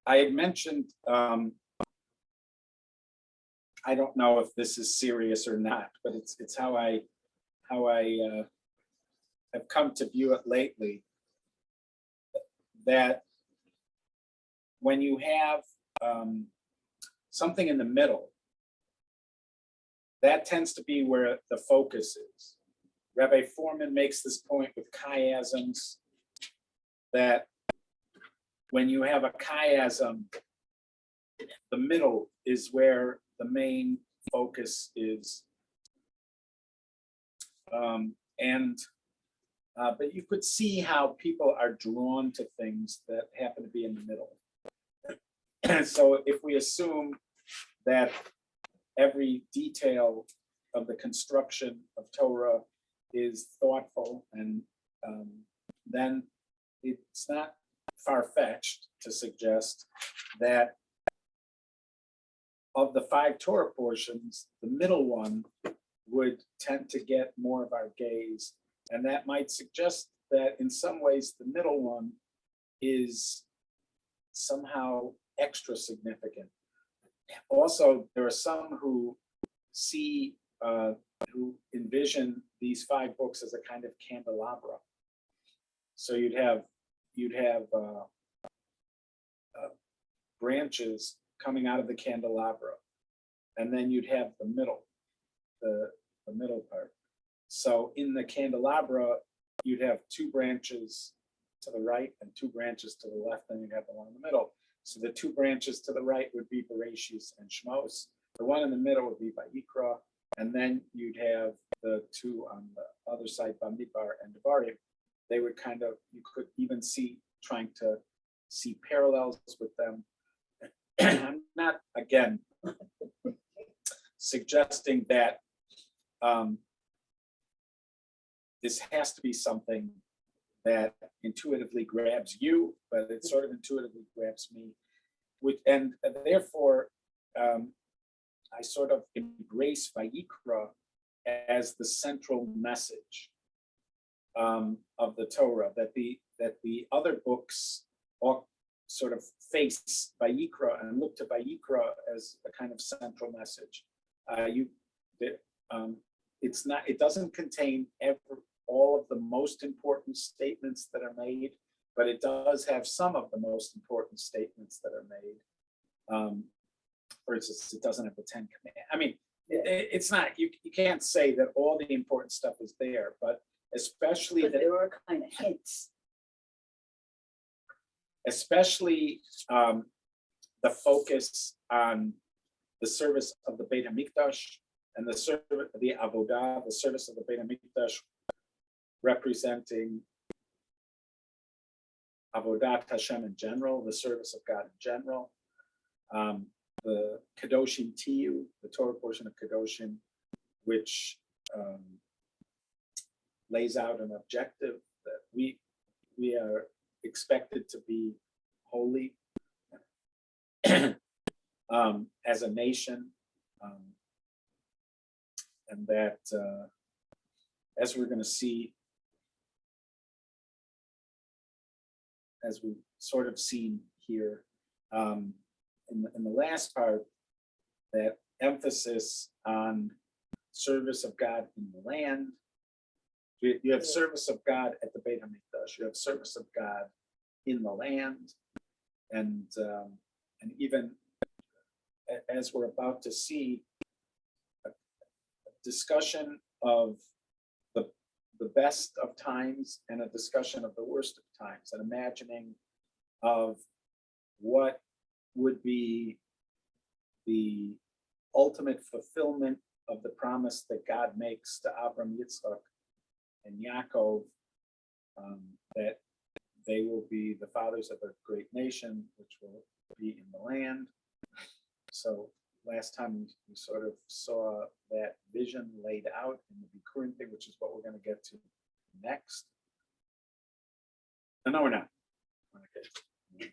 I had mentioned, I don't know if this is serious or not, but it's how I have come to view it lately. That when you have something in the middle, that tends to be where the focus is. Rabbi Foreman makes this point with chiasms, that when you have a chiasm, the middle is where the main focus is. But you could see how people are drawn to things that happen to be in the middle. So if we assume that every detail of the construction of Torah is thoughtful, and then it's not far-fetched to suggest that of the 5 Torah portions, the middle one would tend to get more of our gaze. And that might suggest that in some ways the middle one is somehow extra significant. Also, there are some who see, who envision these 5 books as a kind of candelabra. So you'd have branches coming out of the candelabra, and then you'd have the middle part. So in the candelabra, you'd have 2 branches to the right and 2 branches to the left, and you'd have the one in the middle. So the 2 branches to the right would be Bereshis and Shmos. The one in the middle would be Vayikra, and then you'd have the 2 on the other side, Bamidbar and Devarim. They would kind of, you could even see, trying to see parallels with them. I'm not, again, suggesting that this has to be something that intuitively grabs you, but it sort of intuitively grabs me. And therefore, I sort of embrace Vayikra as the central message of the Torah, that the other books all sort of face Vayikra and look to Vayikra as a kind of central message. It doesn't contain all of the most important statements that are made, but it does have some of the most important statements that are made. For instance, it doesn't have the 10 Commandments. I mean, it's not, you can't say that all the important stuff is there, but especially but there are kind of hints. Especially the focus on the service of the Beit HaMikdash and the Avodah, the service of the Beit HaMikdash, representing Avodat Hashem in general, the service of God in general. The Kedoshim Tiyu, the Torah portion of Kedoshim, which lays out an objective that we are expected to be holy as a nation, and that as we're going to see, as we've sort of seen here in the last part, that emphasis on service of God in the land. You have service of God at the Beit HaMikdash. You have service of God in the land, and even as we're about to see, a discussion of the best of times and a discussion of the worst of times, an imagining of what would be the ultimate fulfillment of the promise that God makes to Abraham, Yitzchak, and Yaakov, that they will be the fathers of a great nation, which will be in the land. So last time we sort of saw that vision laid out in the Bikurim thing, which is what we're going to get to next. No, we're not. Okay.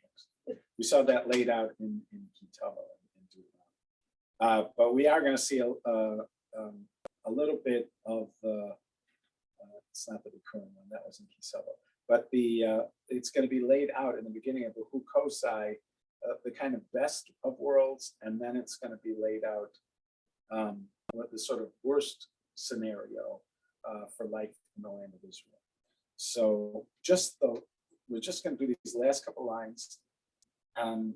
We saw that laid out in Kitava. But we are going to see a little bit of the, it's not the Bikurim one, that was in Kitava, but it's going to be laid out in the beginning of the Hukosai, the kind of best of worlds, and then it's going to be laid out what the sort of worst scenario for life in the land of Israel. So we're just going to do these last couple lines. Starting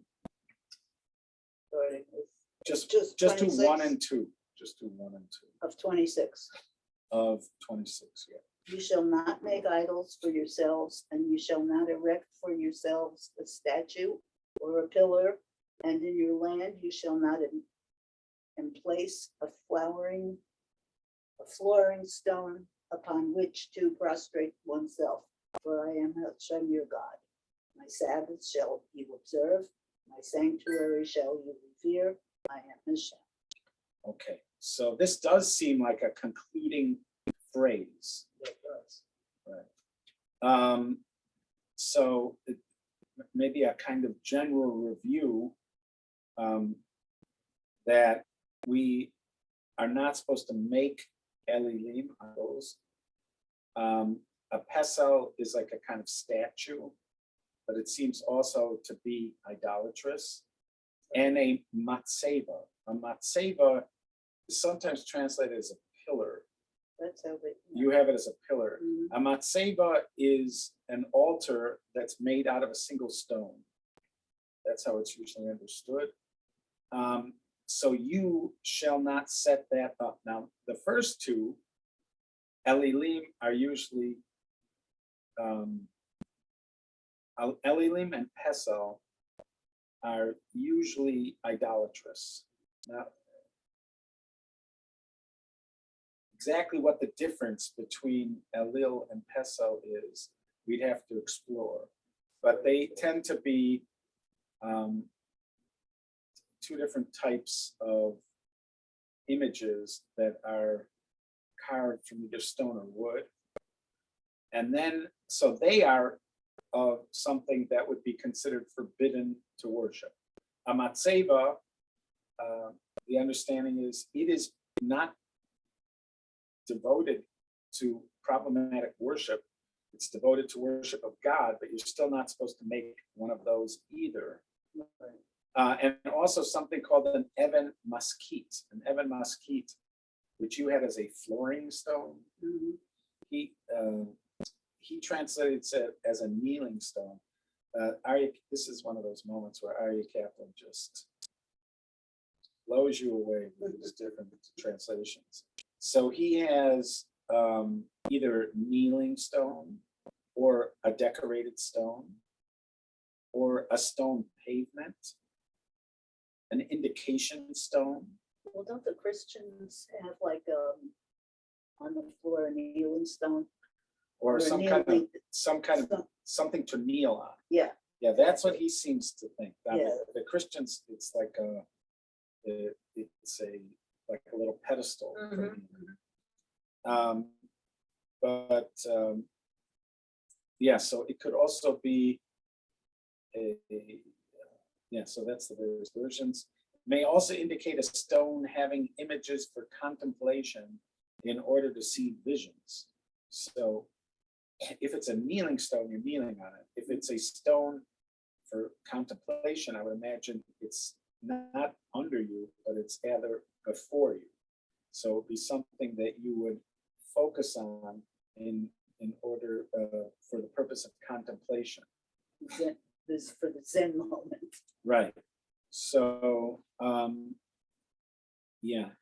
with Just Just do 26? 1 and 2. Just do 1 and 2 of 26. of 26. Yeah. You shall not make idols for yourselves, and you shall not erect for yourselves a statue or a pillar, and in your land you shall not emplace a flooring stone upon which to prostrate oneself. For I am Hashem your God. My Sabbaths shall you observe, my sanctuary shall you revere. I am Hashem. Okay. So this does seem like a concluding phrase. It does. Right. So maybe a kind of general review that we are not supposed to make Elilim idols. A pesel is like a kind of statue, but it seems also to be idolatrous. And a matzeva. A matzeva is sometimes translated as a pillar. That's how they. You have it as a pillar. Mhm. A matzeva is an altar that's made out of a single stone. That's how it's usually understood. So you shall not set that up. Now, the first two, Elilim, are usually, Elilim and Pesel are usually idolatrous. Now, exactly what the difference between Elil and Pesel is, we'd have to explore. But they tend to be two different types of images that are carved from either stone or wood. And then, so they are something that would be considered forbidden to worship. A matzeva, the understanding is it is not devoted to problematic worship. It's devoted to worship of God, but you're still not supposed to make one of those either. And also something called an even maskit. An even maskit, which you had as a flooring stone. Mhm. He translated it as a kneeling stone. This is one of those moments where Arya Kaplan just blows you away with his different translations. So he has either kneeling stone or a decorated stone or a stone pavement, an indication stone. Well, don't the Christians have like on the floor a kneeling stone? Or some kind of kneeling- something to kneel on. Yeah, Yeah, that's what he seems to think. Now, Yeah. the Christians, it's like it's like a little pedestal. for Mhm. kneeling. Yeah, so it could also be so that's the various versions. May also indicate a stone having images for contemplation in order to see visions. So if it's a kneeling stone, you're kneeling on it. If it's a stone for contemplation, I would imagine it's not under you, but it's either before you. So it'd be something that you would focus on in order for the purpose of contemplation. This is for the Zen moment. Right. So yeah.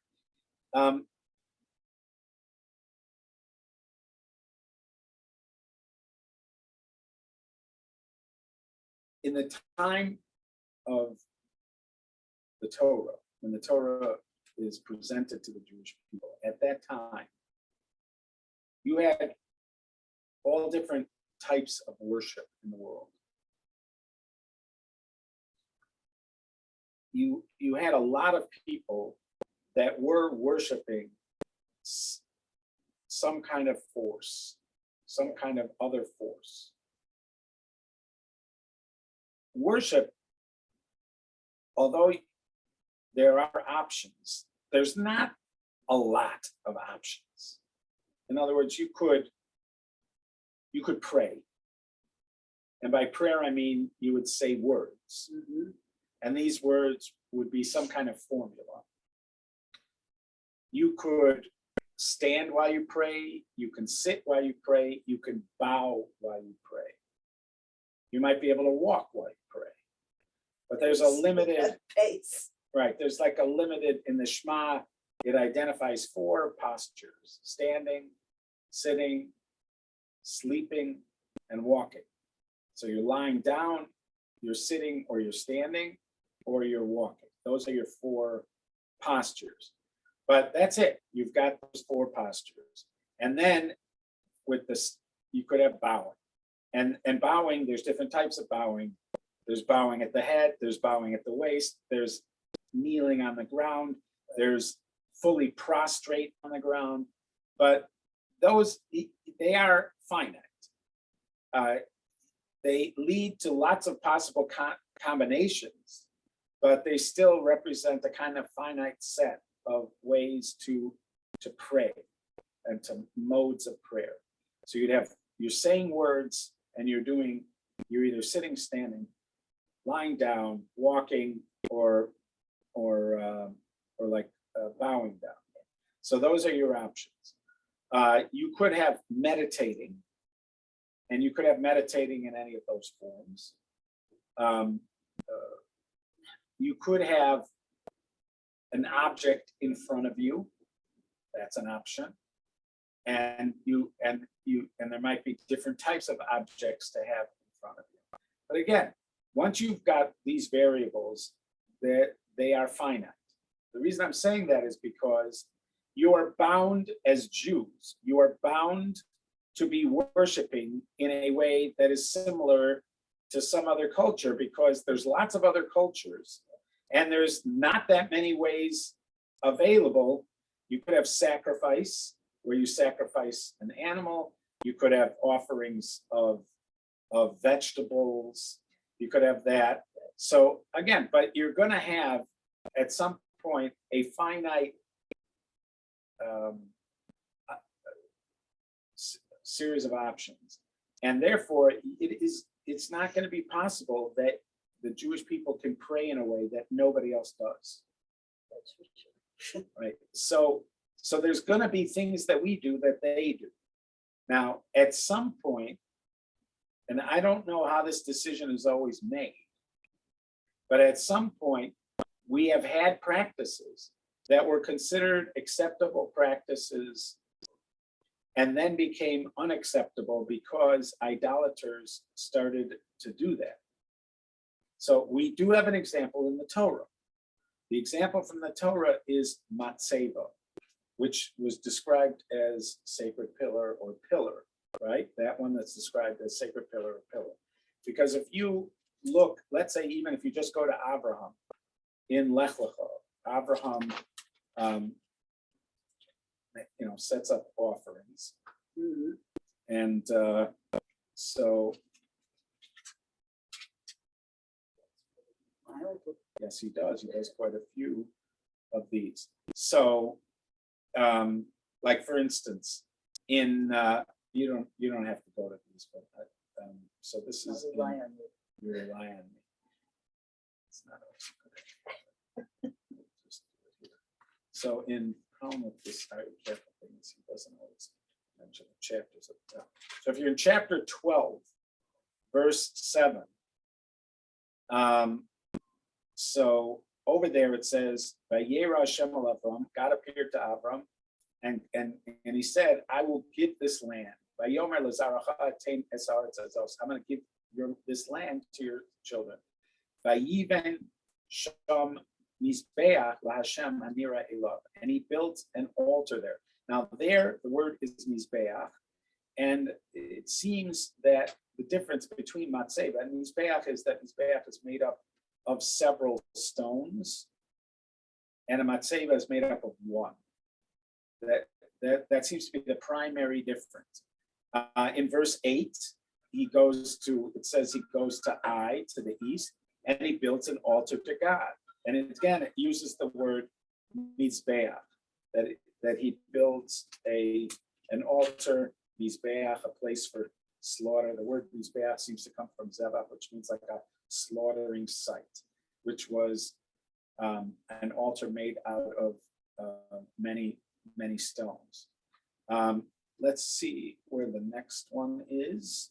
In the time of the Torah, when the Torah is presented to the Jewish people, at that time, you had all different types of worship in the world. You had a lot of people that were worshiping some kind of force, some kind of other force. Worship, although there are options, there's not a lot of options. In other words, you could pray. And by prayer, I mean you would say words. Mhm. And these words would be some kind of formula. You could stand while you pray, you can sit while you pray, you can bow while you pray. You might be able to walk while you pray. But there's a limited pace. Right, there's like a limited, in the Shema, it identifies 4 postures: standing, sitting, sleeping, and walking. So you're lying down, you're sitting, or you're standing, or you're walking. Those are your 4 postures. But that's it. You've got those 4 postures. And then with this, you could have bowing. And bowing, there's different types of bowing. There's bowing at the head, there's bowing at the waist, there's kneeling on the ground, there's fully prostrate on the ground. But those, they are finite. They lead to lots of possible combinations, but they still represent a kind of finite set of ways to pray and to modes of prayer. So you're saying words and you're either sitting, standing, lying down, walking, or like bowing down. So those are your options. You could have meditating, and you could have meditating in any of those forms. You could have an object in front of you. That's an option. And there might be different types of objects to have in front of you. But again, once you've got these variables, they are finite. The reason I'm saying that is because you are bound as Jews. You are bound to be worshiping in a way that is similar to some other culture, because there's lots of other cultures and there's not that many ways available. You could have sacrifice, where you sacrifice an animal. You could have offerings of vegetables. You could have that. So again, but you're going to have at some point a finite series of options, and therefore it's not going to be possible that the Jewish people can pray in a way that nobody else does. That's for sure. Right. So there's going to be things that we do that they do. Now, at some point, and I don't know how this decision is always made, but at some point, we have had practices that were considered acceptable practices and then became unacceptable because idolaters started to do that. So we do have an example in the Torah. The example from the Torah is matzeva, which was described as sacred pillar or pillar, right? That one that's described as sacred pillar or pillar. Because if you look, let's say, even if you just go to Abraham in Lech Lecha, Abraham, sets up offerings. Mm-hmm. And so, yes, he does. He does quite a few of these. So, like for instance, in you don't have to go to these, but so this is you rely on me. It's not always good. So in problem with this, I would careful things. He doesn't always mention the chapters of the. So if you're in chapter 12, verse 7. So over there it says, "Vayera Hashem el Avram," God appeared to Avram, and he said, "I will give this land. Vayomer lezaracha atein es haaretz hazos." I'm going to give this land to your children. Vayiven sham mizbeach laHashem hanira elav, and he built an altar there. Now there, the word is mizbeach, and it seems that the difference between matzeva and mizbeach is that mizbeach is made up of several stones, and a matzeva is made up of one. That seems to be the primary difference. In verse 8, it says he goes to Ai, to the east, and he builds an altar to God. And again, it uses the word mizbeach, that he builds an altar, mizbeach, a place for slaughter. The word mizbeach seems to come from zevach, which means like a slaughtering site. which was an altar made out of many, many stones. Let's see where the next one is.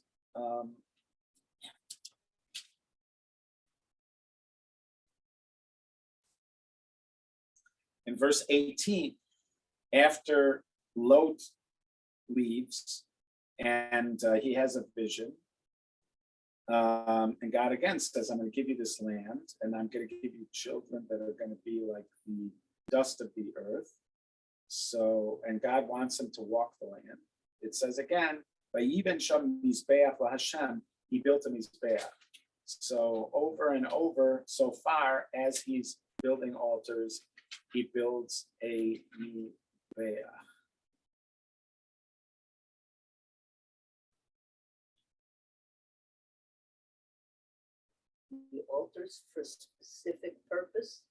In verse 18, after Lot leaves and he has a vision, and God again says, I'm going to give you this land, and I'm going to give you children that are going to be like the dust of the earth. So, and God wants him to walk the land. It says again, Vayiben sham mizbeach laHashem, he built a mizbeach. So over and over, so far as he's building altars, he builds a mizbeach. The altars for specific purpose.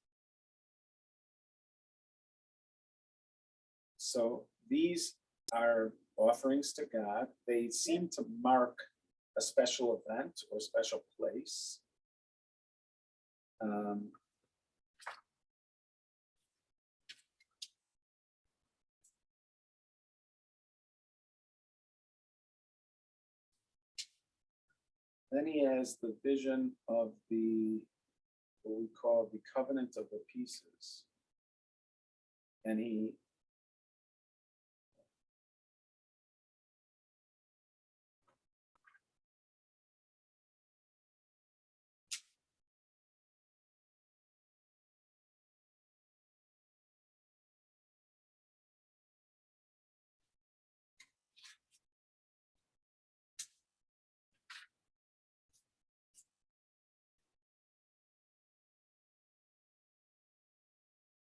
So these are offerings to God. They seem to mark a special event or special place. Then he has the vision of what we call the covenant of the pieces. And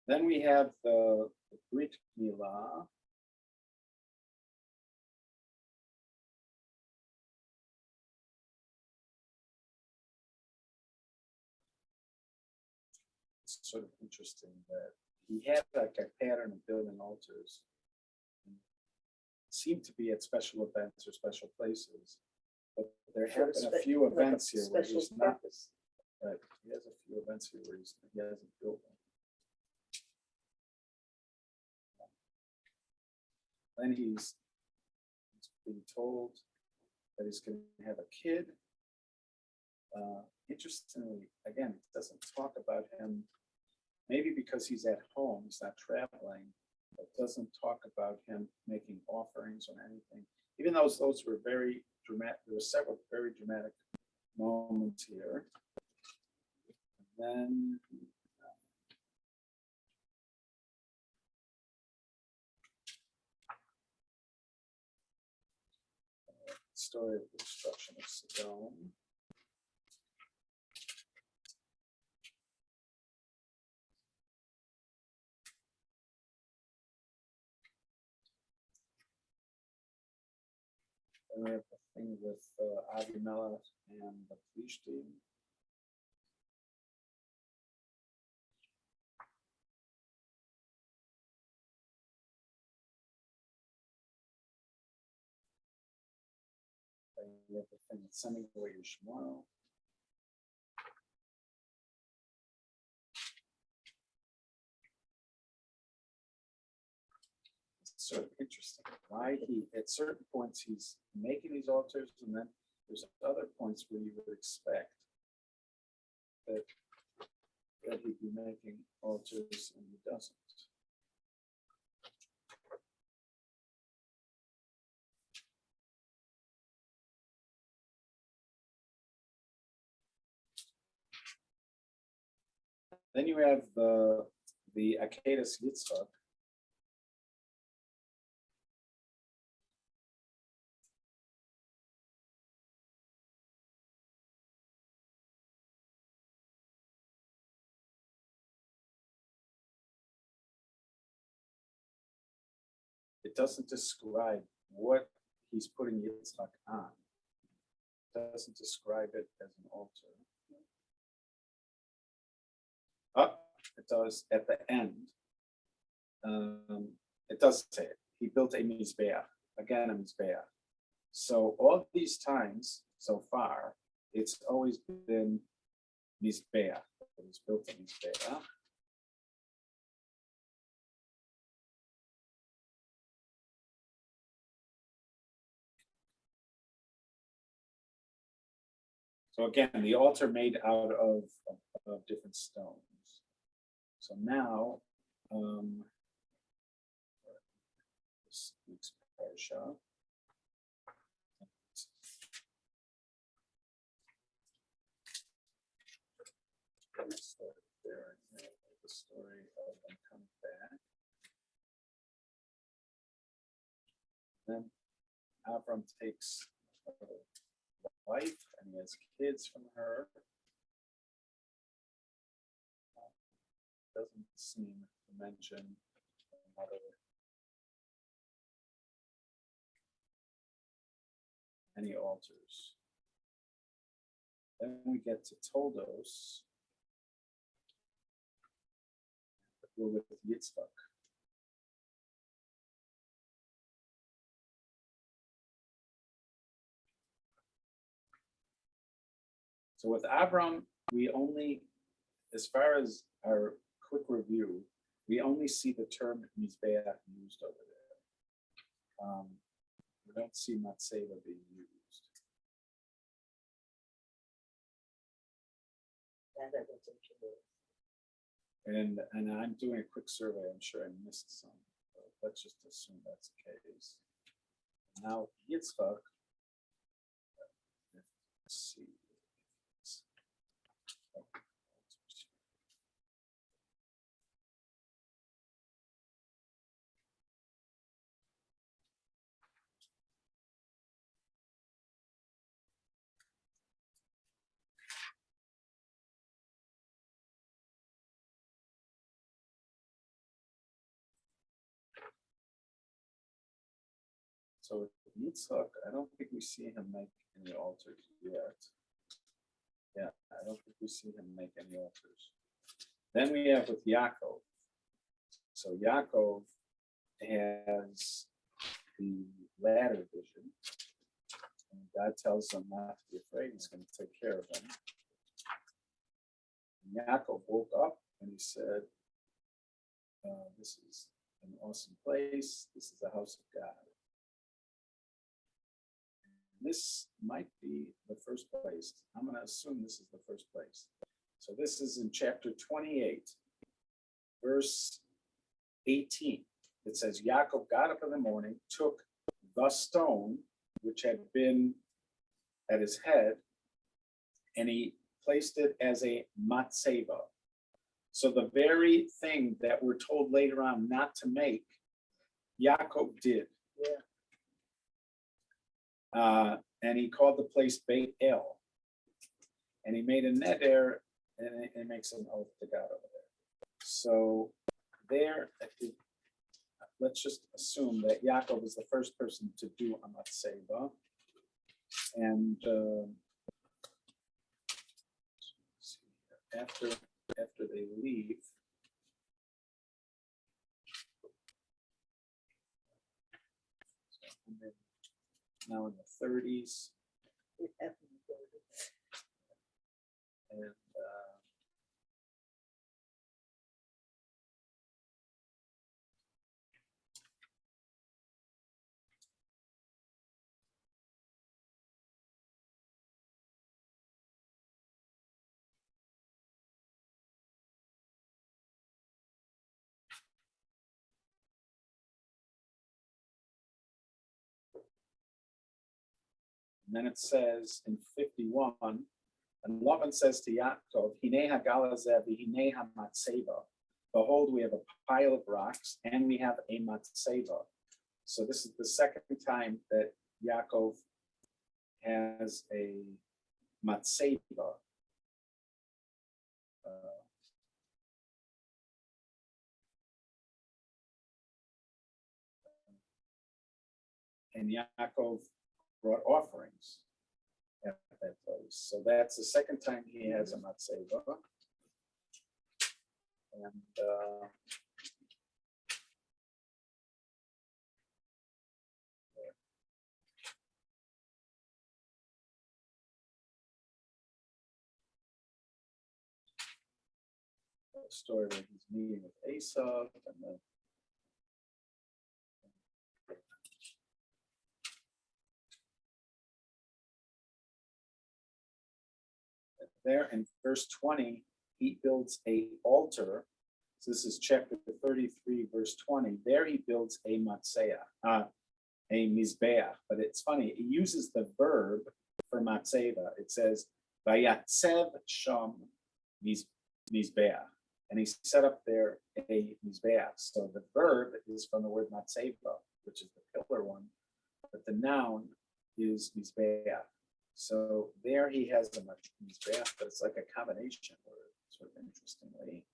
then we have the Brit Milah. It's sort of interesting that he had like a pattern of building altars. It seemed to be at special events or special places. But there have been a few events here where he's not. Right, he has a few events here where he hasn't built them. Then he's being told that he's going to have a kid. Interestingly, again, it doesn't talk about him, maybe because he's at home, he's not traveling. It doesn't talk about him making offerings or anything, even though those were very dramatic. There were several very dramatic moments here. And then story of the destruction of Sodom. And we have the thing with Abimelech and the Plishtim. And we have the thing with sending away your Shmuel. Sort of interesting why he at certain points he's making these altars, and then there's other points where you would expect that he'd be making altars and he doesn't. Then you have the Akedas Yitzchak. It doesn't describe what he's putting Yitzchak on. It doesn't describe it as an altar. It does at the end. It does say it. He built a mizbeach, again a mizbeach. So all these times so far, it's always been mizbeach. that was built in Mizbeach. So again, the altar made out of different stones. So now, this week's parsha. The story of them coming back. Then Abram takes a wife and he has kids from her. Doesn't seem to mention another any altars. Then we get to Toldos. We're with Yitzchak. So with Abram, we only, as far as our quick review, we only see the term Mizbeach used over there. We don't see Matseva being used. And I'm doing a quick survey. I'm sure I missed some. But let's just assume that's the case. Now Yitzchak. Let's see. So with Yitzchak, I don't think we see him make any altars yet. Yeah, I don't think we see him make any altars. Then we have with Yaakov. So Yaakov has the ladder vision. And God tells him not to be afraid. He's going to take care of him. And Yaakov woke up and he said, this is an awesome place. This is the house of God. This might be the first place. I'm going to assume this is the first place. So this is in chapter 28, verse 18. It says, Yaakov got up in the morning, took the stone, which had been at his head, and he placed it as a matzeva. So the very thing that we're told later on not to make, Yaakov did. Yeah. And he called the place Beit El. And he made a neder, and it makes an oath to God over there. So there, let's just assume that Yaakov is the first person to do a matzeva. And after they leave, now in the 30s, and then it says in 51, and Laban says to Yaakov, Hinei hagalazev, hinei hamatzeva. Behold, we have a pile of rocks, and we have a matzeva. So this is the second time that Yaakov has a matzeva. And Yaakov brought offerings at that place. So that's the second time he has a matzeva. And story where he's meeting with Esau, and then there in verse 20, he builds a altar. So this is chapter 33, verse 20. There he builds a matzah, a mizbeach. But it's funny, he uses the verb for matzeva. It says, Vayatsev sham mizbeach. And he set up there a mizbeach. So the verb is from the word matzeva, which is the pillar one. But the noun is mizbeach. So there he has a mizbeach, but it's like a combination word, sort of interestingly.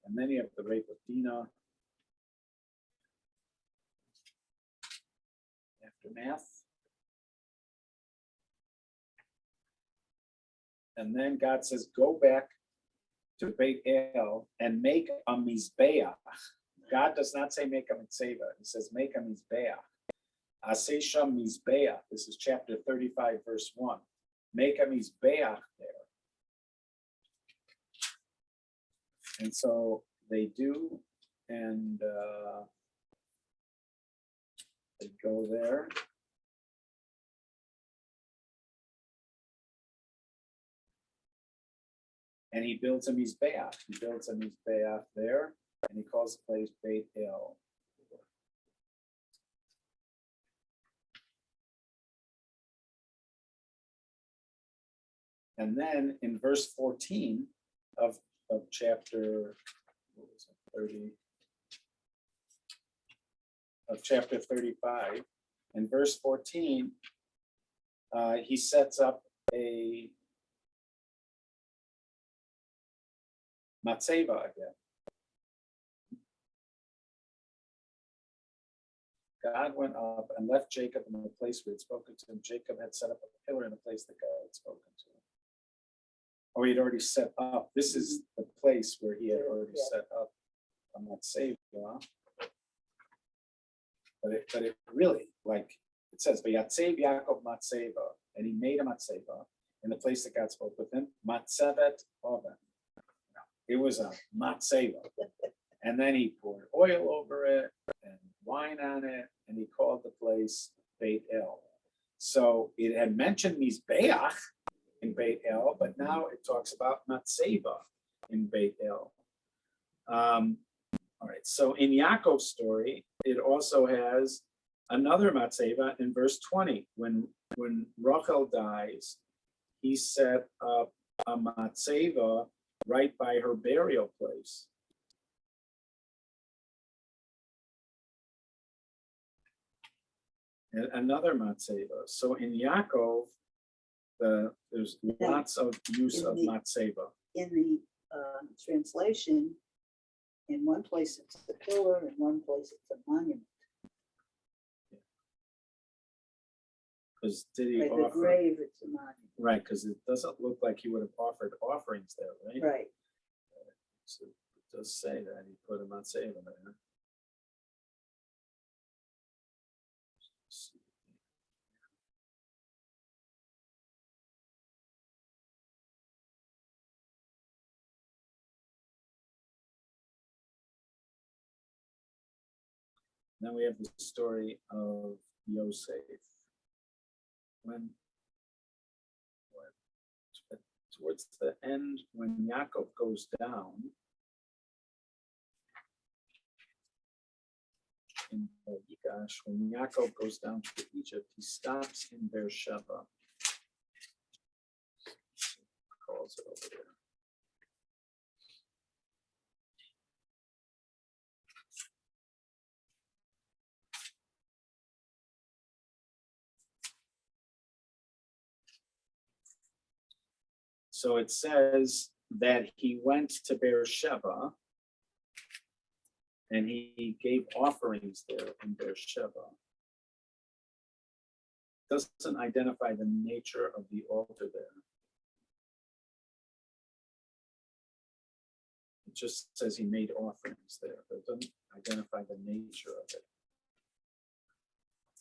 And then you have the rape of Dinah. Aftermath. And then God says, go back to Beit El and make a mizbeach. God does not say make a mitzvah. He says make a mizbeach. Aseh sham mizbeach. This is chapter 35, verse 1. Make a mizbeach there. And so they do, and they go there. And he builds a mizbeach. He builds a mizbeach there, and he calls the place Beit El. And then in verse 14 of chapter 30, of chapter 35, in verse 14, he sets up a matzeva again. God went up and left Jacob in the place where he had spoken to him. Jacob had set up a pillar in the place that God had spoken to him. Or he had already set up. This is the place where he had already set up a matzeva. But it really, like it says, Vayatsev Yaakov matzeva, and he made a matzeva in the place that God spoke with him. Matzevet oven. It was a matzeva. And then he poured oil over it and wine on it, and he called the place Beit El. So it had mentioned mizbeach in Beit El, but now it talks about matzeva in Beit El. All right, so in Yaakov's story, it also has another matzeva in verse 20. When Rachel dies, he set up a matzeva right by her burial place. And another matzeva. So in Yaakov, there's lots of use of matzeva. In the translation, in one place it's a pillar, in one place it's a monument. Because did he By the offer? grave, it's a monument. Right, because it doesn't look like he would have offered offerings there, right? Right. So it does say that he put a matzeva there. Then we have the story of Yosef. Towards the end, when Yaakov goes down in Yigash, when Yaakov goes down to Egypt, he stops in Beersheba. Calls it over there. So it says that he went to Beersheba and he gave offerings there in Beersheba. Doesn't identify the nature of the altar there. It just says he made offerings there, but it doesn't identify the nature of it.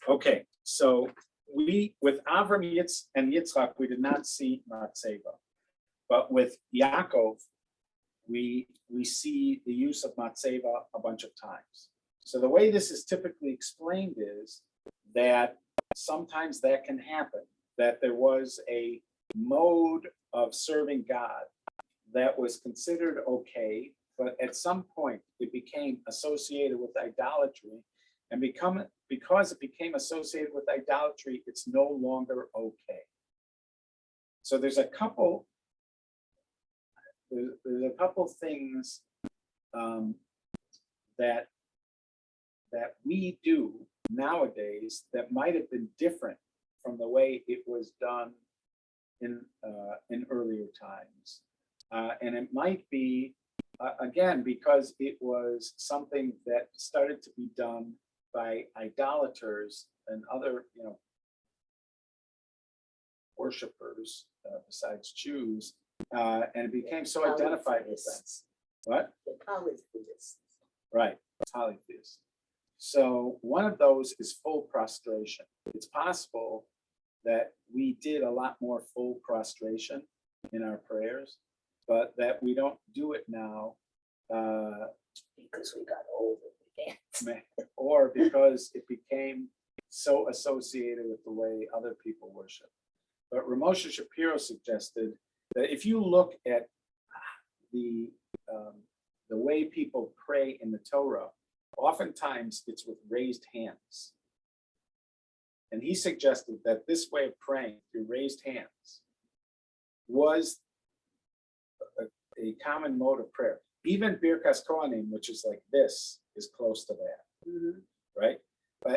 Okay, so with Avram and Yitzchak, we did not see matzeva. But with Yaakov, we see the use of matzeva a bunch of times. So the way this is typically explained is that sometimes that can happen, that there was a mode of serving God that was considered okay, but at some point it became associated with idolatry, and because it became associated with idolatry, it's no longer okay. So there's a couple things that we do nowadays that might have been different from the way it was done in earlier times, and it might be again because it was something that started to be done by idolaters and other worshipers besides Jews, and it became so identified with them. What? The polytheists. Right, polytheists. So one of those is full prostration. It's possible that we did a lot more full prostration in our prayers, but that we don't do it now. Because we got older. Or because it became so associated with the way other people worship. But Ramosha Shapiro suggested that if you look at the way people pray in the Torah, oftentimes it's with raised hands. And he suggested that this way of praying through raised hands was a common mode of prayer. Even Birkas Kohanim, which is like this, is close to that, right?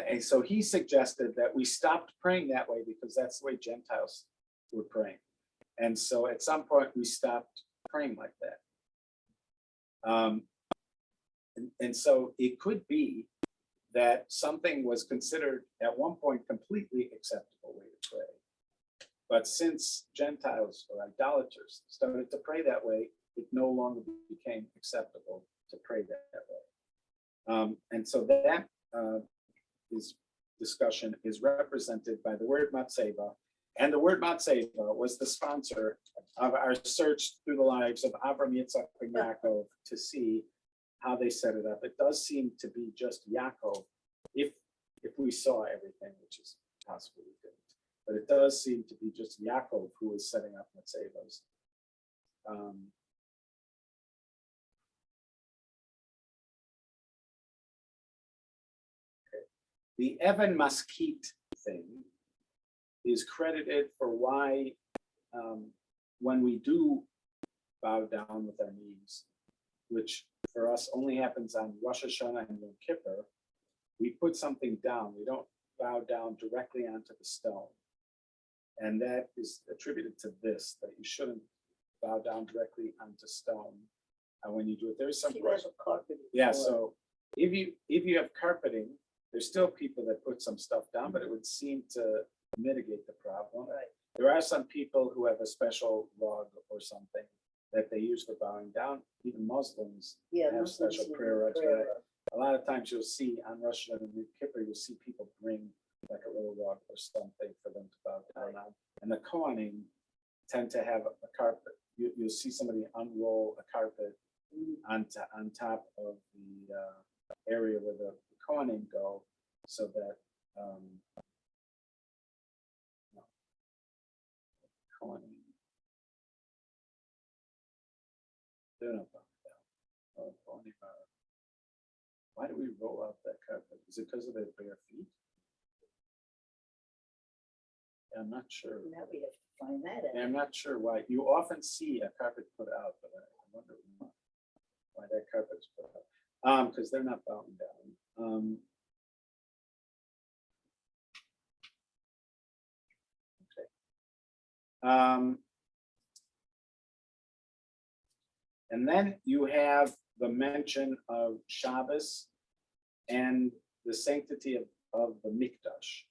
And so he suggested that we stopped praying that way because that's the way Gentiles were praying. And so at some point we stopped praying like that. And so it could be that something was considered at one point completely acceptable way to pray. But since Gentiles or idolaters started to pray that way, it no longer became acceptable to pray that way. And so that discussion is represented by the word matzeva. And the word matzeva was the sponsor of our search through the lives of Avram, Yitzchak, and Yaakov to see how they set it up. It does seem to be just Yaakov, if we saw everything, which is possible we didn't. But it does seem to be just Yaakov who is setting up matzevas. The Evan Maskit thing is credited for why, when we do bow down with our knees, which for us only happens on Rosh Hashanah and Yom Kippur, we put something down. We don't bow down directly onto the stone. And that is attributed to this, that you shouldn't bow down directly onto stone when you do it. There's some question. Yeah, so if you have carpeting, there's still people that put some stuff down, but it would seem to mitigate the problem. Right. There are some people who have a special rug or something that they use for bowing down. Even Muslims have special prayer rugs. A lot of times you'll see on Rosh Hashanah and Yom Kippur, you'll see people bring like a little rug or something for them to bow down on. And the Kohanim tend to have a carpet. You'll see somebody unroll a carpet on top of the area where the Kohanim go, so that Kohanim, they're not bound down. Kohanim are, why do we roll out that carpet? Is it because of their bare feet? Yeah, I'm not sure. Now we have to find that out. Yeah, I'm not sure why. You often see a carpet put out, but I wonder why that carpet's put out. Because they're not bowing down. And then you have the mention of Shabbos and the sanctity of the Mikdash.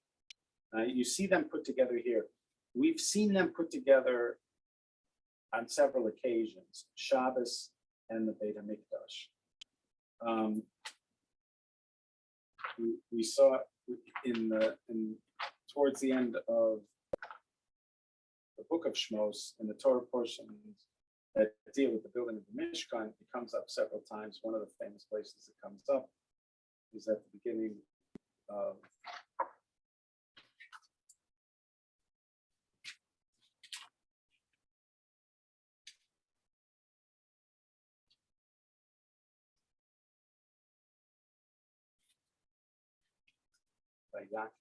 You see them put together here. We've seen them put together on several occasions, Shabbos and the Beit HaMikdash. We saw towards the end of the book of Shmos in the Torah portions, that deal with the building of the Mishkan. It comes up several times. One of the famous places it comes up is at the beginning of Vayakhel.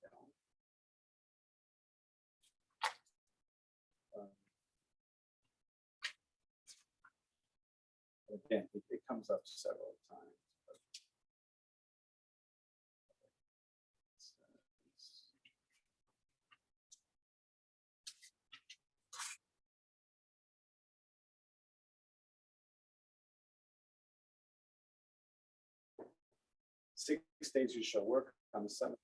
Again, it comes up several times. But, 6 days you shall work. On the 7th,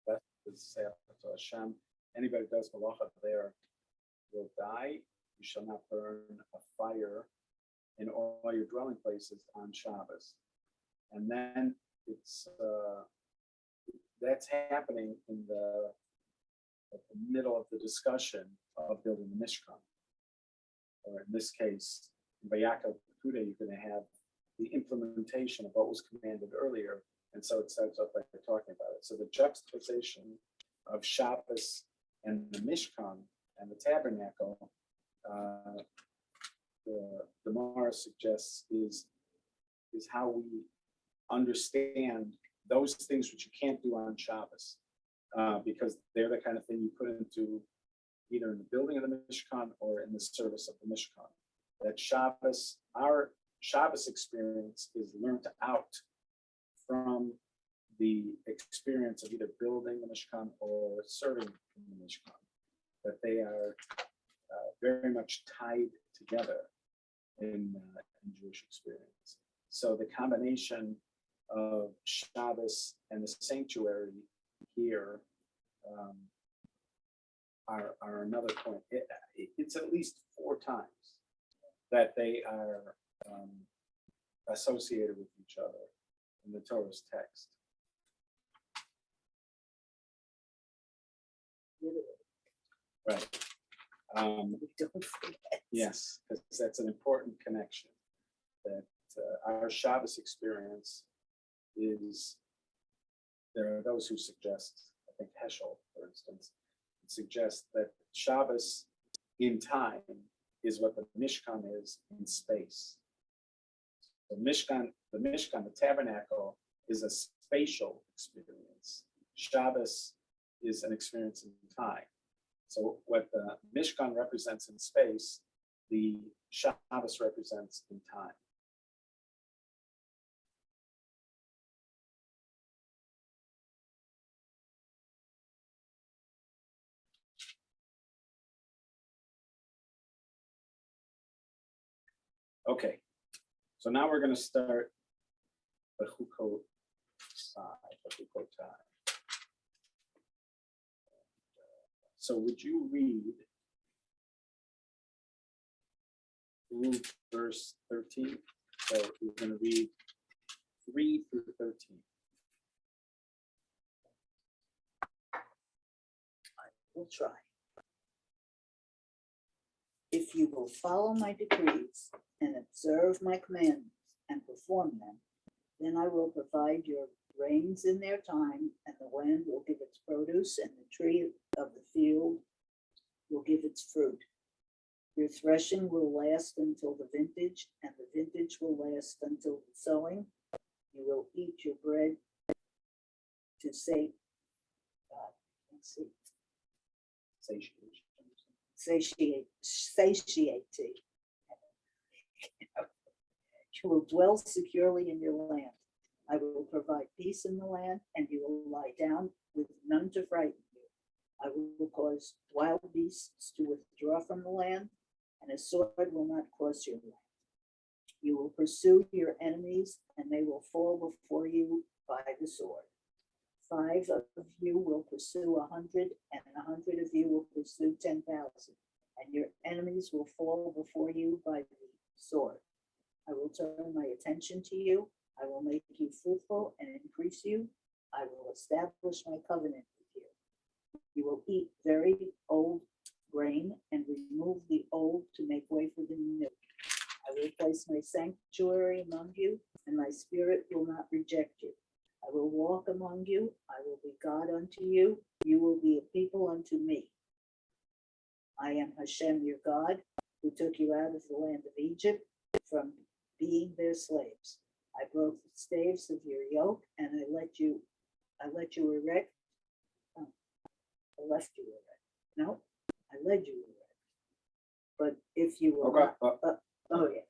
that is Sabbath to Hashem. Anybody who does malacha there will die. You shall not burn a fire in all your dwelling places on Shabbos. And then it's that's happening in at the middle of the discussion of building the Mishkan. Or in this case, in Vayakhel Pekudah, you're going to have the implementation of what was commanded earlier. And so it starts off by talking about it. So the juxtaposition of Shabbos and the Mishkan and the tabernacle, the Gemara suggests is how we understand those things which you can't do on Shabbos, because they're the kind of thing you put into either in the building of the Mishkan or in the service of the Mishkan. That Shabbos, our Shabbos experience is learned out from the experience of either building the Mishkan or serving in the Mishkan, that they are very much tied together in Jewish experience. So the combination of Shabbos and the sanctuary here are another point. It's at least 4 times that they are associated with each other in the Torah's text. Right. Don't forget. Yes, because that's an important connection. That our Shabbos experience is, there are those who suggest, I think Heschel, for instance, suggests that Shabbos in time is what the Mishkan is in space. The Mishkan, the tabernacle, is a spatial experience. Shabbos is an experience in time. So what the Mishkan represents in space, the Shabbos represents in time. Okay, so now we're going to start the Chukot side, the Chukotai. So would you read through verse 13? So we're going to read 3 through 13. We'll try. If you will follow my decrees and observe my commandments and perform them, then I will provide your rains in their time, and the land will give its produce, and the tree of the field will give its fruit. Your threshing will last until the vintage, and the vintage will last until the sowing. You will eat your bread to satiate thee. You will dwell securely in your land. I will provide peace in the land, and you will lie down with none to frighten you. I will cause wild beasts to withdraw from the land, and a sword will not cross your land. You will pursue your enemies, and they will fall before you by the sword. 5 of you will pursue 100, and 100 of you will pursue 10,000, and your enemies will fall before you by the sword. I will turn my attention to you. I will make you fruitful and increase you. I will establish my covenant with you. You will eat very old grain and remove the old to make way for the new. will place my sanctuary among you, and my spirit will not reject you. I will walk among you. I will be God unto you. You will be a people unto me. I am Hashem, your God, who took you out of the land of Egypt from being their slaves. I broke the staves of your yoke, and I let you erect. Oh, I left you erect. No, I led you erect. But if you were, Okay, oh yeah,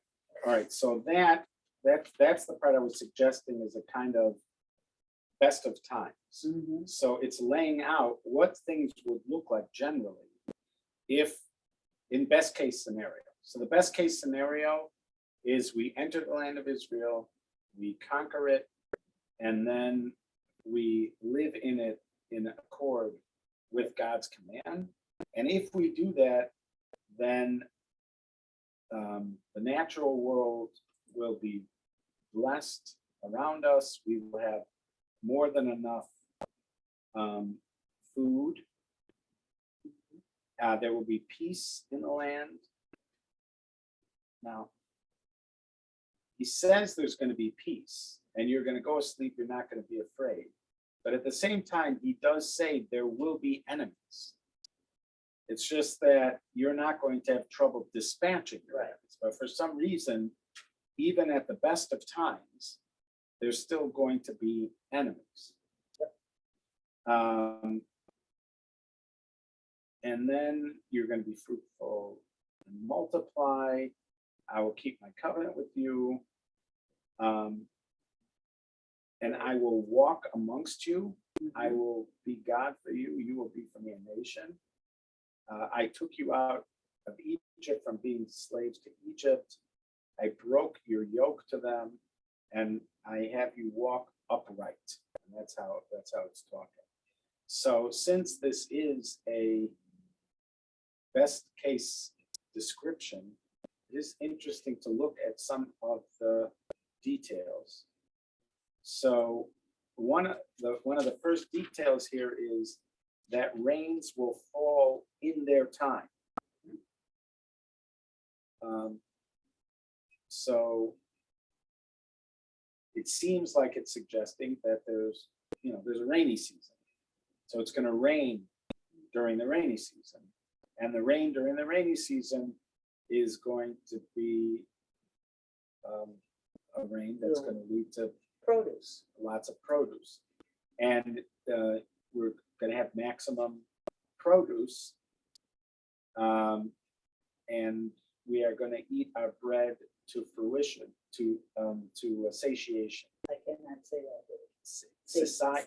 all right, so that's the part I was suggesting is a kind of best of times. mhm, So it's laying out what things would look like generally if in best case scenario. So the best case scenario is we enter the land of Israel, we conquer it, and then we live in it in accord with God's command. And if we do that, then the natural world will be blessed around us. We will have more than enough food. There will be peace in the land. Now, he says there's going to be peace, and you're going to go to sleep, you're not going to be afraid. But at the same time, he does say there will be enemies. It's just that you're not going to have trouble dispatching your enemies. But for some reason, even at the best of times, there's still going to be enemies. And then you're going to be fruitful and multiply. I will keep my covenant with you. And I will walk amongst you. I will be God for you. You will be for me a nation. I took you out of Egypt from being slaves to Egypt. I broke your yoke to them, and I have you walk upright. And that's how it's talking. So since this is a best case description, it is interesting to look at some of the details. So one of the first details here is that rains will fall in their time. So it seems like it's suggesting that there's a rainy season. So it's going to rain during the rainy season. And the rain during the rainy season is going to be a rain that's going to lead to produce, lots of produce. And we're going to have maximum produce. And we are going to eat our bread to fruition, to satiation. I cannot say that word.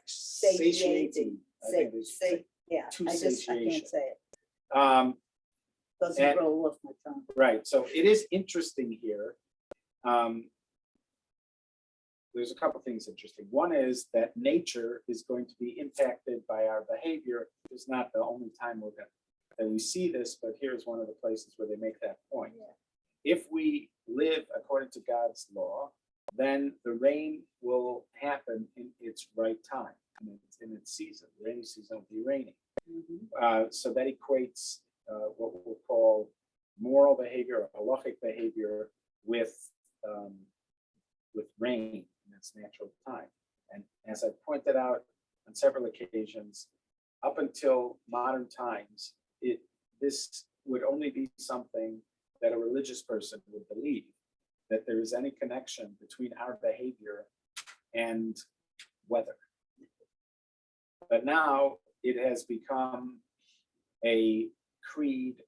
Satiating. I think it's Yeah, to I satiation. can't say it. And- Doesn't roll off my tongue. Right. So it is interesting here. There's a couple things interesting. One is that nature is going to be impacted by our behavior. It's not the only time that we see this, but here's one of the places where they make that point. Yeah. If we live according to God's law, then the rain will happen in its right time, in its season. The rainy season will be raining. Mhm. So that equates what we'll call moral behavior, or halachic behavior, with rain in its natural time. And as I pointed out on several occasions, up until modern times, this would only be something that a religious person would believe, that there is any connection between our behavior and weather. But now it has become a creed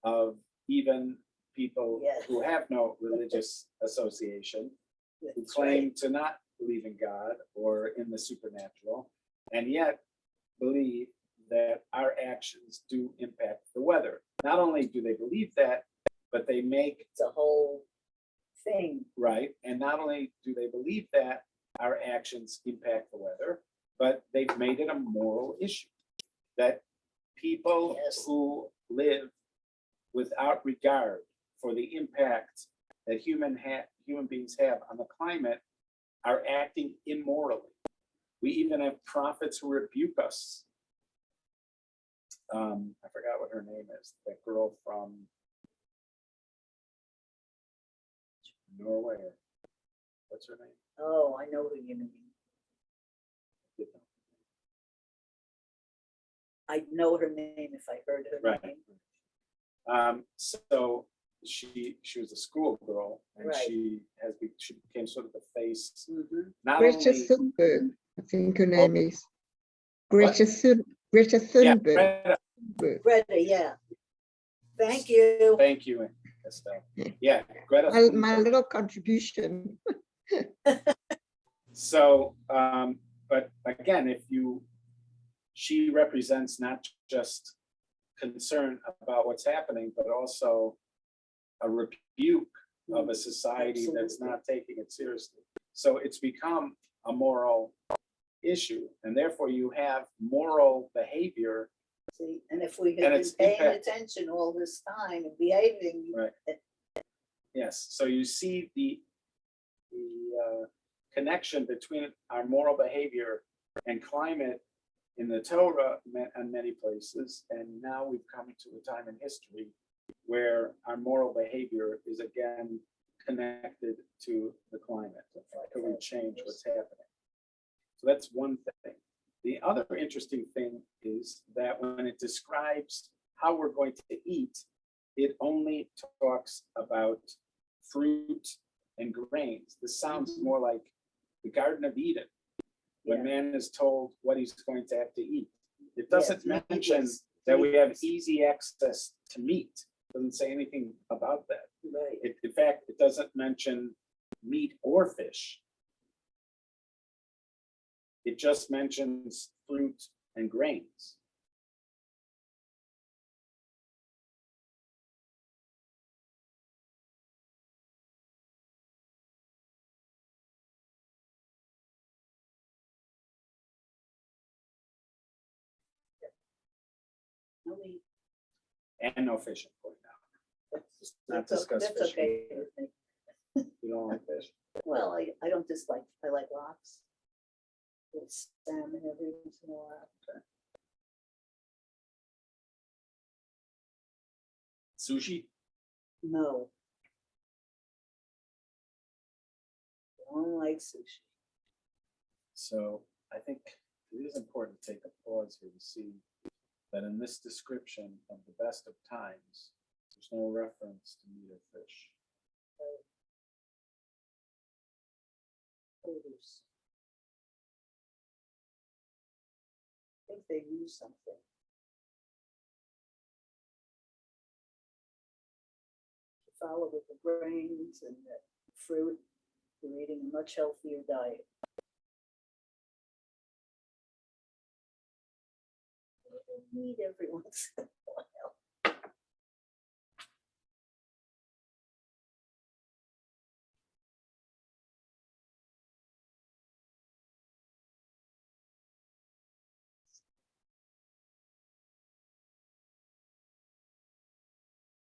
of even people Yes. who have no religious association, who That's claim right. to not believe in God or in the supernatural, and yet believe that our actions do impact the weather. Not only do they believe that, but they make It's a whole thing. right, and not only do they believe that our actions impact the weather, but they've made it a moral issue that people Yes. who live without regard for the impact that human beings have on the climate are acting immorally. We even have prophets who rebuke us. I forgot what her name is, that girl from Norway. What's her name? Oh, I know who you mean. I'd know her name if I heard her Right. name. So she was a schoolgirl, and Right. she became sort of the face. Mhm. Not Greta only Thunberg, I think her Oh. name is. What? Greta yeah, Thunberg. Greta, Thunberg. Greta, yeah. Thank you. thank you, Estelle. Yeah, Greta. My Thunberg. little contribution. So, but again, she represents not just concern about what's happening, but also a rebuke of a society that's Absolutely. not taking it seriously. So it's become a moral issue, and therefore you have moral behavior. See, and if we And had been it's paying impact. attention all this time and behaving, Right. Yes, so you see the connection between our moral behavior and climate in the Torah in many places, and now we've come to a time in history where our moral behavior is again connected to the climate. How can we change what's happening? So that's one thing. The other interesting thing is that when it describes how we're going to eat, it only talks about fruit and grains. This sounds more like the Garden of Eden, when Yeah. man is told what he's going to have to eat. It Yes, doesn't meat mention was- that meat we have was- easy access to meat. It doesn't say anything about that. Right. In fact, it doesn't mention meat or fish. It just mentions fruit and grains. No meat. And no fish, point out. Not That's discuss that's fish. okay with me. You don't like fish? Well, I don't dislike, I like lox. With salmon every once in a while. Sushi? No. Don't like sushi. So I think it is important to take a pause here to see that in this description of the best of times, there's no reference to meat or fish. Produce. I think they use something. To follow with the grains and the fruit, you're eating a much healthier diet. Meat every once in a while.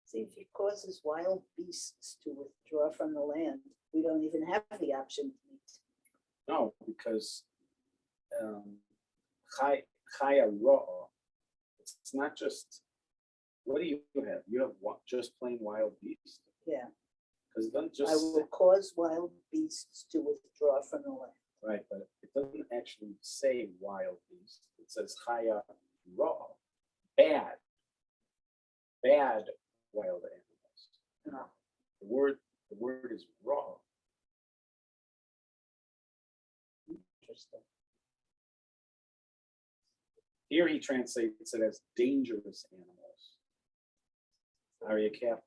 See, if it causes wild beasts to withdraw from the land, we don't even have the option to eat. No, because chaya raw, it's not just, what do you have? You have just plain wild beast? Yeah, Because it doesn't I just, will cause wild beasts to withdraw from the land. right, but it doesn't actually say wild beast. It says chaya raw, bad wild animals. No. The word is raw. Interesting. Here he translates it as dangerous animals. Aria Kaplan.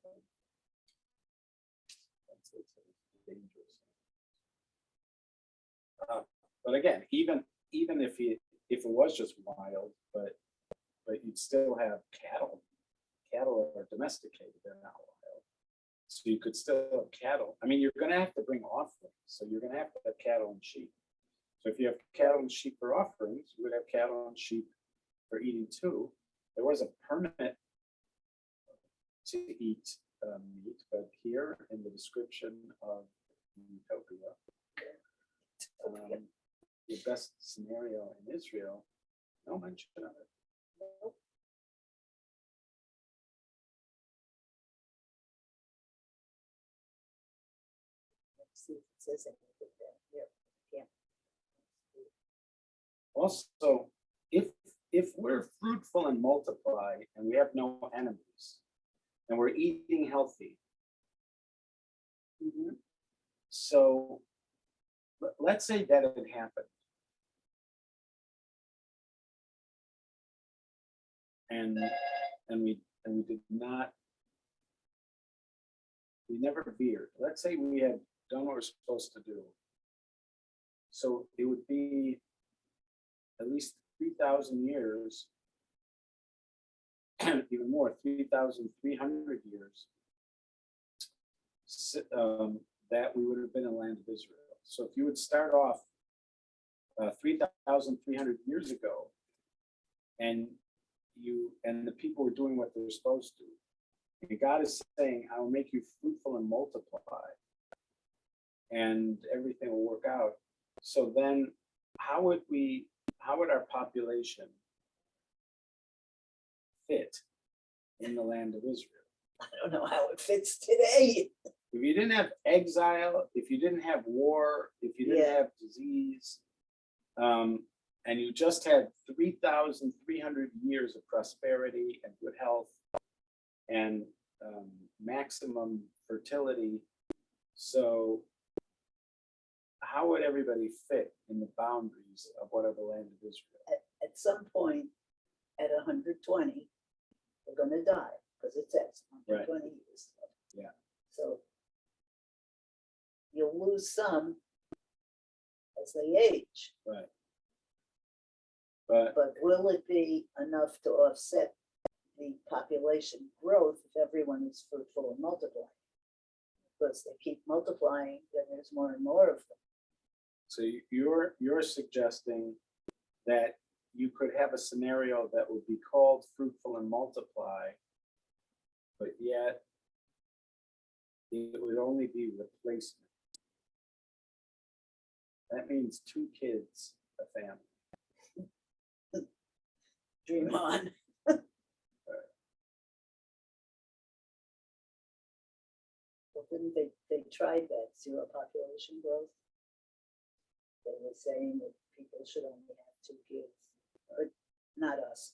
Translates it as dangerous. But again, even if it was just wild, but you'd still have cattle. Cattle are domesticated; they're not wild. So you could still have cattle. I mean, you're going to have to bring offerings, so you're going to have cattle and sheep. So if you have cattle and sheep for offerings, you would have cattle and sheep for eating too. There was a permit to eat meat, but here in the description of Utopia, the best scenario in Israel, no mention of it. See if it says anything down here. Yeah. Also, if we're fruitful and multiply and we have no enemies and we're eating healthy, Mhm. so let's say that it happened. And we did not, we never veered. Let's say we had done what we're supposed to do. So it would be at least 3,000 years, even more, 3,300 years, that we would have been in the land of Israel. So if you would start off 3,300 years ago, and the people were doing what they're supposed to, and God is saying, I will make you fruitful and multiply, and everything will work out. So then how would our population fit in the land of Israel? I don't know how it fits today. If you didn't have exile, if you didn't have war, if you didn't Yeah. have disease, and you just had 3,300 years of prosperity and good health and maximum fertility, so how would everybody fit in the boundaries of whatever land of Israel? At some point, at 120, they're gonna die, because it says 120 years. Yeah. So you'll lose some as they age, Right. But but will it be enough to offset the population growth if everyone is fruitful and multiplying? Because they keep multiplying, then there's more and more of them. so you're suggesting that you could have a scenario that would be called fruitful and multiply, but yet it would only be replacement. That means 2 kids a family. Dream on. Well, didn't they tried that zero population growth? They were saying that people should only have 2 kids, but not us.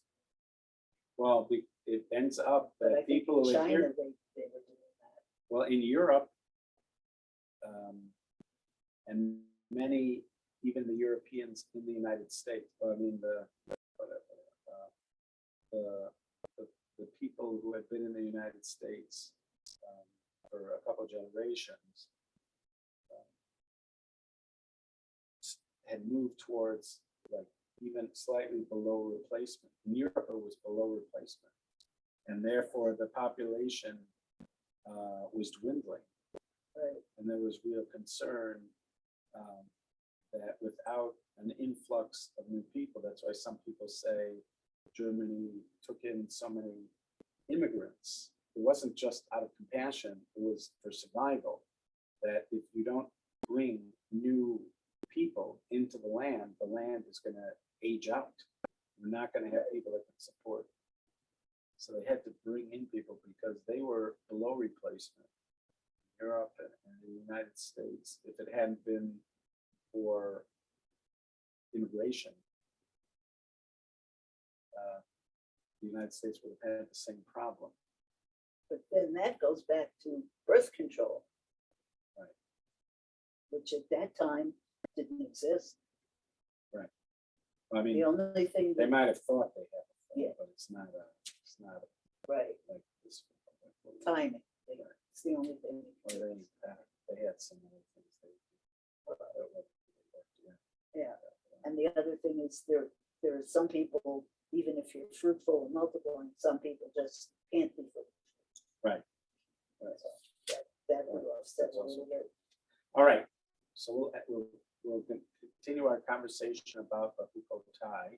Well, it ends up But I that think people in who live China, here, they were doing that. well, in Europe, and many, even the Europeans in the United States, I mean, the people who had been in the United States for a couple of generations had moved towards like even slightly below replacement. In Europe, it was below replacement, and therefore the population was dwindling. Right. And there was real concern that without an influx of new people, that's why some people say Germany took in so many immigrants. It wasn't just out of compassion, it was for survival. That if you don't bring new people into the land is going to age out. We're not going to have people that can support it. So they had to bring in people because they were below replacement. Europe and the United States, if it hadn't been for immigration, the United States would have had the same problem. But then that goes back to birth control. Right. Which at that time didn't exist. I mean, The only thing they that, might have thought they had a thing, Yeah. but it's not right, like this. timing, it's the only thing. Or they had some other things Yeah. And the other thing is there are some people, even if you're fruitful and multiplying, some people just can't be fruitful. Right. So that would offset a little bit. All right, so we'll continue our conversation about the Hukotai